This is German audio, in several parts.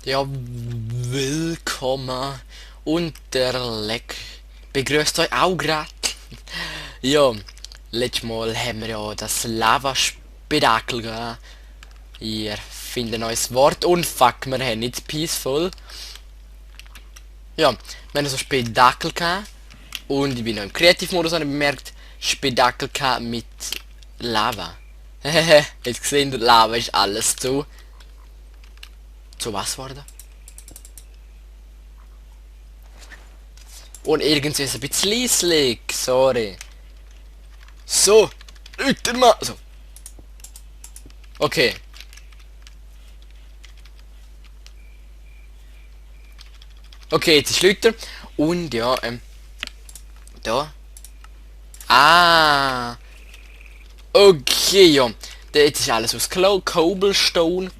Ja, willkommen und der Leck begrüßt euch auch grad. Ja, letztes Mal haben wir ja das Lava-Spektakel gehabt. Ihr findet ein neues Wort und fuck, wir haben nicht peaceful. Ja, wir haben so Spektakel gehabt und ich bin noch im Kreativmodus, habe ich bemerkt, Spektakel gehabt mit Lava. Hehehe, jetzt gesehen, der Lava ist alles zu. Zu was wurde? Und irgendwie ist es ein bisschen leislich, sorry. So, Leute mal. So. Okay. Okay, jetzt ist Leute. Und ja, da. Ah. Okay, ja. Jetzt ist alles aus Cobblestone.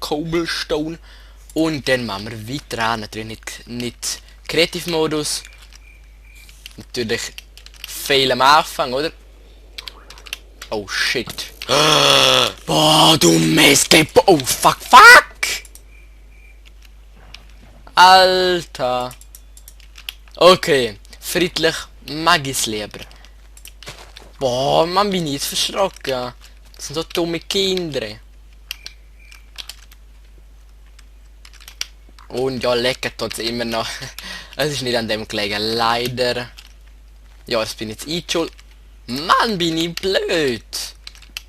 Und dann machen wir weiter an. Natürlich nicht Kreativmodus. Natürlich fail am Anfang, oder? Oh shit. Boah, du Mistgeb. Oh fuck. Alter. Okay. Friedlich mag ich's lieber. Boah, man bin ich jetzt verschrocken. Das sind so dumme Kinder. Und ja, lecker tut's immer noch. Es ist nicht an dem gelegen, leider. Ja, jetzt bin ich jetzt eingeschult. Mann, bin ich blöd.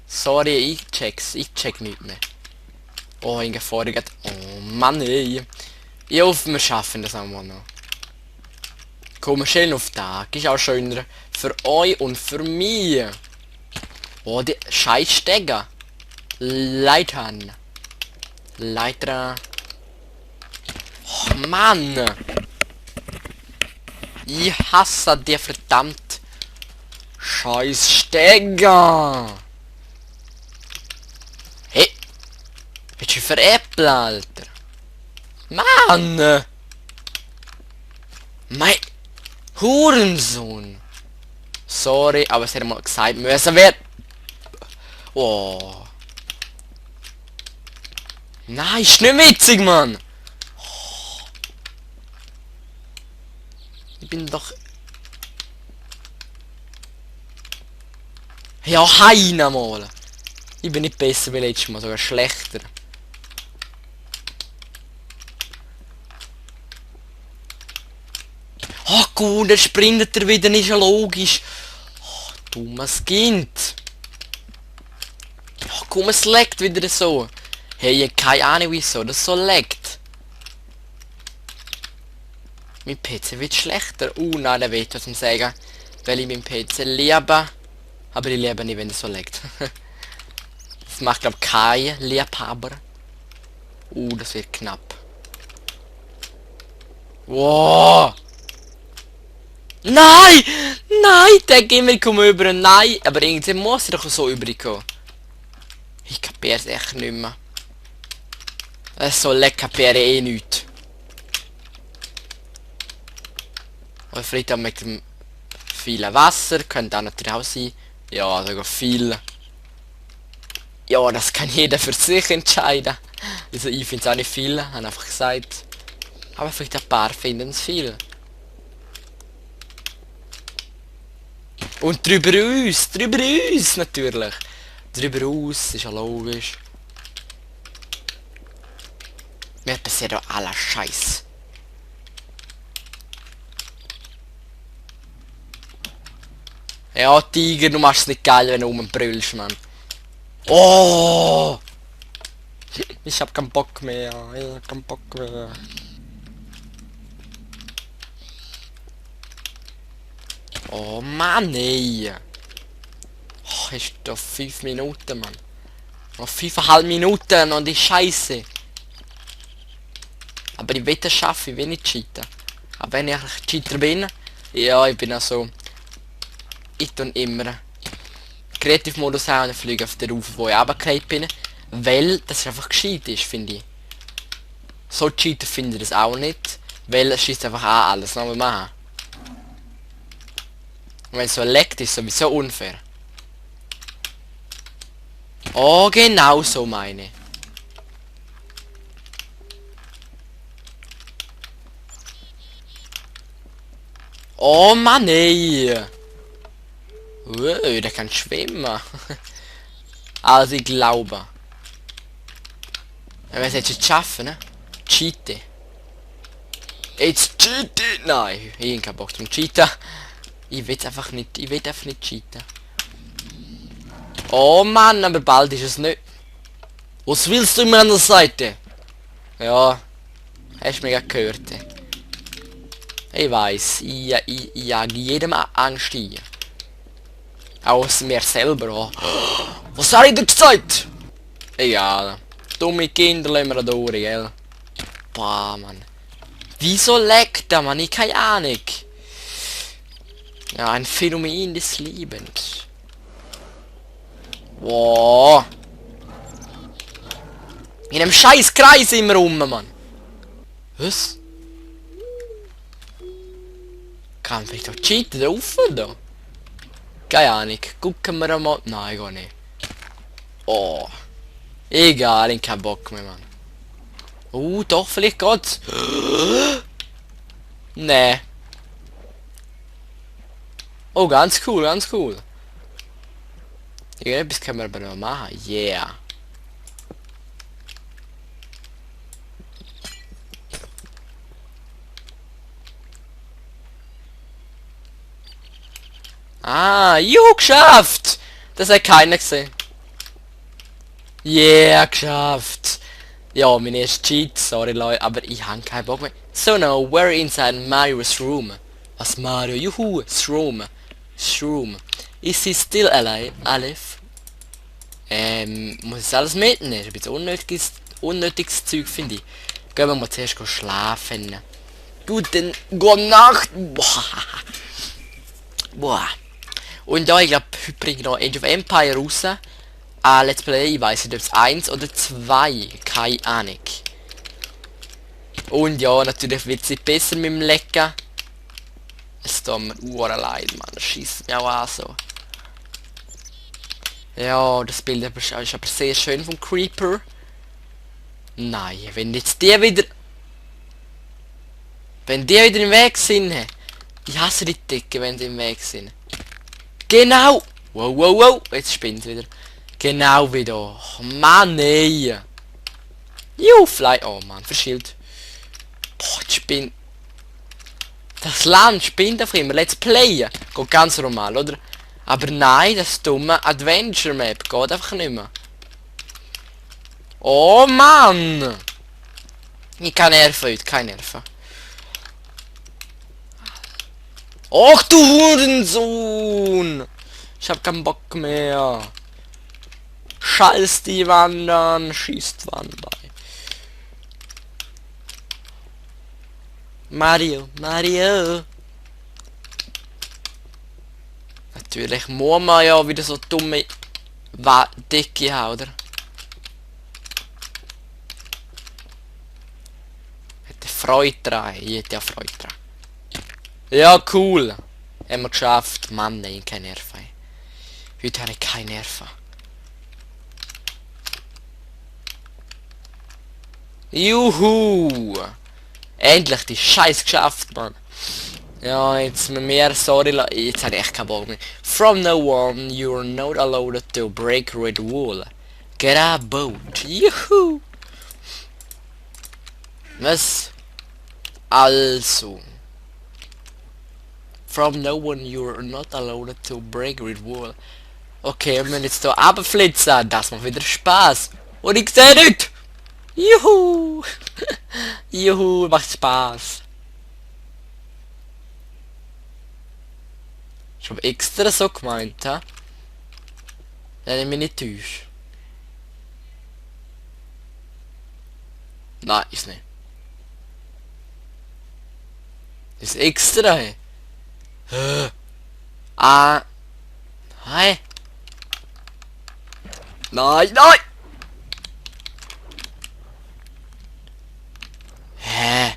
Sorry, ich check nicht mehr. Oh, hingefordert. Oh Mann, ey. Ich hoffe, wir schaffen das auch mal noch. Kommen schön auf Tag. Ist auch schöner für euch und für mich. Oh, die scheiß Steger. Leitern. Leiter. Oh, Mann. Ich hasse die verdammt scheiß Steger. Hey. Willst du veräppeln, Alter? Mann. Mein Hurensohn. Sorry, aber es hätte mal gesagt müssen werden. Oh. Nein, ist nicht witzig, Mann. Ich bin doch... Ja, heina mal. Ich bin nicht besser wie letztes Mal, sogar schlechter. Oh gut, der sprintet er wieder, ist ja logisch. Oh, dummes Kind. Oh komm, es leckt wieder so. Hey, ich hab keine Ahnung wieso das so leckt. Mein PC wird schlechter. Nein, der wird was ihm sagen. Weil ich meinen PC liebe. Aber ich liebe nicht, wenn er so leckt. Das macht glaub kein Liebhaber. Das wird knapp. Wow. Nein! Nein! Der Gimmer kommt über. Nein! Aber irgendwie muss er doch so überkommen. Ich kapiere es echt nicht mehr. So lecker kapiere eh nichts. Und vielleicht auch mit dem vielen Wasser. Könnte auch natürlich auch sein. Ja, sogar viel. Ja, das kann jeder für sich entscheiden. Also ich finde es auch nicht viel. Habe einfach gesagt. Aber vielleicht ein paar finden es viel. Und drüber uns natürlich. Drüber aus, ist ja logisch. Mir passiert doch aller Scheiß. Ja, Tiger, du machst es nicht geil, wenn du rumbrüllst, Mann. Oh! Ich hab keinen Bock mehr. Ich hab keinen Bock mehr. Oh Mann, ey. Oh, ist doch 5 Minuten, Mann. Noch 5,5 Minuten und die Scheiße. Aber ich will es schaffen, ich will nicht cheaten. Aber wenn ich Cheater bin, ja, ich bin also... Ich tue immer Kreativmodus haben und fliege auf der Ruf, wo ich runtergefallen bin. Weil das einfach gescheit ist, finde ich. So Cheater finde ich das auch nicht. Weil es schießt einfach an alles nochmal machen. Und wenn es so leckt, ist sowieso unfair. Oh, genau so meine. Oh Mann, ey. Der kann schwimmen. Also ich glaube. Er wird jetzt schaffen, ne? Cheaten. Jetzt cheaten! Nein, ich hab keinen Bock zum Cheaten. Ich will einfach nicht cheaten. Oh Mann, aber bald ist es nicht. Was willst du immer an der Seite? Ja, hast du mich gerade gehört. Ich weiß, ich jage jedem Angst ein. Aus mir selber auch. Was habe ich dir gesagt? Egal. Dumme Kinder lassen wir da durch, gell? Boah, Mann. Wieso leckt er, Mann? Ich keine Ahnung. Ja, ein Phänomen des Lebens. Wow. In einem scheiß Kreis immer rum, Mann. Was? Kann vielleicht doch cheaten drauf, da? Keine Ahnung. Gucken wir mal. Nein, gar nicht. Oh. Egal, ich hab keinen Bock mehr, Mann. Doch, vielleicht geht's. Nee. Oh, ganz cool, ganz cool. Irgendetwas können wir aber noch machen. Yeah. Ah, juhu, geschafft! Das hat keiner gesehen. Yeah, geschafft. Ja, mein erster Cheat, sorry Leute, aber ich habe keinen Bock mehr. So now, we're inside Mario's room. Was Mario? Juhu, Shroom. Shroom. Is he still alive? Muss ich alles mitnehmen? Das ist ein bisschen unnötiges Zeug, finde ich. Gehen wir mal zuerst schlafen. Gute Nacht. Boah. Boah. Und ja, ich glaube, heute bringe ich noch Age of Empire raus. Let's Play, ich weiß nicht, ob es 1 oder 2, keine Ahnung. Und ja, natürlich wird es nicht besser mit dem Lecken. Es tut mir leid, Mann, das schießt mich auch an so. Ja, das Bild ist aber sehr schön vom Creeper. Nein, wenn jetzt die wieder... Wenn die wieder im Weg sind... Ich hasse die Decke, wenn sie im Weg sind. Genau! Wow, wow, wow, jetzt spinnt wieder. Genau wieder. Oh, Mann, ey. Fly. Oh Mann, verschilt. Boah, die spinnt. Das Land spinnt auf immer. Let's Play. Geht ganz normal, oder? Aber nein, das dumme Adventure Map geht einfach nicht mehr. Oh Mann! Ich kann nerven heute, kein Nerven. Och du Hurensohn! Ich hab keinen Bock mehr. Scheiß die Wandern, schießt Wand bei. Mario. Natürlich muss man ja wieder so dumme Decke haben, oder? Hätte Freude dran, ich hätte ja Freude dran. Ja, cool. Haben wir geschafft. Mann, nein, keine Nerven. Heute habe ich keine Nerven. Juhu! Endlich die Scheiß geschafft, Mann. Ja, jetzt mit mir, sorry, jetzt habe ich echt keinen Bock mehr. From now on, you're not allowed to break red wool. Get a boat. Juhu! Was? Also. From now on, you're not allowed to break red wool. Okay, wir müssen jetzt hier runterflitzen. Das macht wieder Spaß. Und ich sehe nicht! Juhu! Juhu, macht Spaß. Ich habe extra so gemeint, ha? Wenn ich mich nicht täusche. Nein, ist nicht. Das ist extra, hey. Nein. Nein! Hä?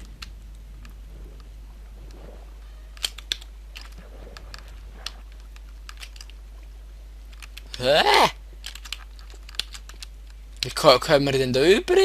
Wie kommen wir denn da über?